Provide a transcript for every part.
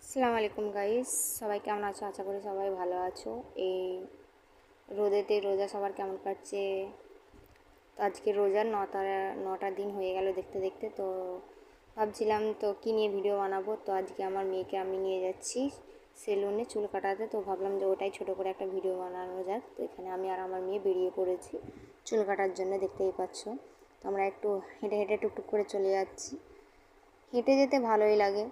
আসসালামু আলাইকুম গাইস, সবাই কেমন আছো? আশা করি সবাই ভালো আছো। এই রোদেতে রোজা সবার কেমন কাটছে? তো আজকে রোজার নটা দিন হয়ে গেল দেখতে দেখতে। তো ভাবছিলাম তো কী নিয়ে ভিডিও বানাবো। তো আজকে আমার মেয়েকে আমি নিয়ে যাচ্ছি সেলুনে চুল কাটাতে। তো ভাবলাম যে ওটাই ছোটো করে একটা ভিডিও বানানো যাক। তো এখানে আমি আর আমার মেয়ে বেরিয়ে পড়েছি চুল কাটার জন্য, দেখতেই পাচ্ছ। তো আমরা একটু হেঁটে হেঁটে টুকটুক করে চলে যাচ্ছি। হেঁটে যেতে ভালোই লাগে,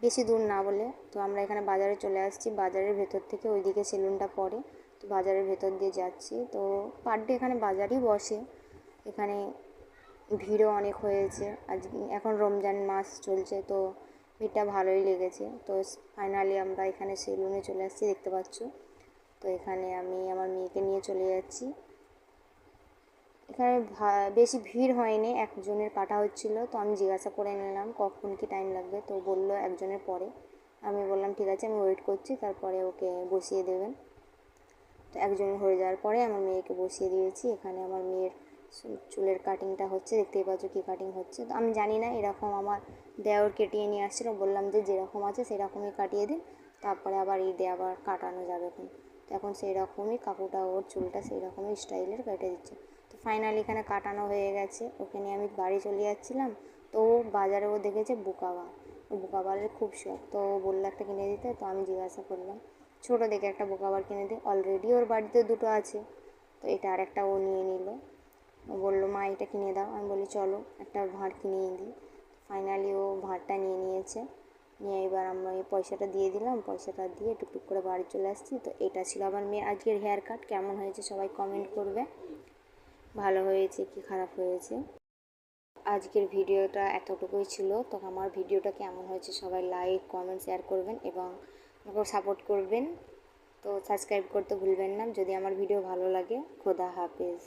বেশি দূর না বলে। তো আমরা এখানে বাজারে চলে আসছি, বাজারের ভেতর থেকে ওইদিকে সেলুনটা পড়ে। তো বাজারের ভেতর দিয়ে যাচ্ছি। তো পার ডে এখানে বাজারই বসে। এখানে ভিড়ও অনেক হয়েছে। আজ এখন রমজান মাস চলছে, তো ভিড়টা ভালোই লেগেছে। তো ফাইনালি আমরা এখানে সেলুনে চলে আসছি, দেখতে পাচ্ছ। তো এখানে আমি আমার মেয়েকে নিয়ে চলে যাচ্ছি। এখানে বেশি ভিড় হয়নি, একজনের কাটা হচ্ছিলো। তো আমি জিজ্ঞাসা করে নিলাম কখন কি টাইম লাগবে। তো বললো একজনের পরে। আমি বললাম ঠিক আছে, আমি ওয়েট করছি, তারপরে ওকে বসিয়ে দেবেন। তো একজনের হয়ে যাওয়ার পরে আমার মেয়েকে বসিয়ে দিয়েছি। এখানে আমার মেয়ের চুলের কাটিংটা হচ্ছে, দেখতেই পাচ্ছ কী কাটিং হচ্ছে। তো আমি জানি না, এরকম আমার দেওর কেটিয়ে নিয়ে আসছিলো। বললাম যে যেরকম আছে সেরকমই কাটিয়ে দিন, তারপরে আবার ঈদে আবার কাটানো যাবে এখন। তো এখন সেই রকমই কাকুটা ওর চুলটা সেই রকমই স্টাইলের কেটে দিচ্ছে। তো ফাইনালি এখানে কাটানো হয়ে গেছে। ওকে নিয়ে আমি বাড়ি চলে যাচ্ছিলাম। তো বাজারে ও দেখেছে বুকাবার, ও বুকাবারের খুব শখ। তো ও বললো একটা কিনে দিতে। তো আমি জিজ্ঞাসা করলাম ছোটো দেখে একটা বুকাবার কিনে দিই, অলরেডি ওর বাড়িতে দুটো আছে। তো এটা আর একটা ও নিয়ে নিল। ও বললো মা এটা কিনে দাও। আমি বলি চলো একটা ভাঁড় কিনে দিই। ফাইনালি ও ভাঁড়টা নিয়ে নিয়েছে। নিয়ে এবার আমরা এই পয়সাটা দিয়ে দিলাম, পয়সাটা দিয়ে টুকটুক করে বাড়ি চলে আসছি। তো এটা ছিল আমার মেয়ের আজকের হেয়ার কাট। কেমন হয়েছে সবাই কমেন্ট করবে, ভালো হয়েছে কি খারাপ হয়েছে। আজকের ভিডিওটা এতটুকুই ছিল। তো আমার ভিডিওটা কেমন হয়েছে সবাই লাইক কমেন্ট শেয়ার করবেন এবং আমাকে সাপোর্ট করবেন। তো সাবস্ক্রাইব করতে ভুলবেন না যদি আমার ভিডিও ভালো লাগে। খোদা হাফেজ।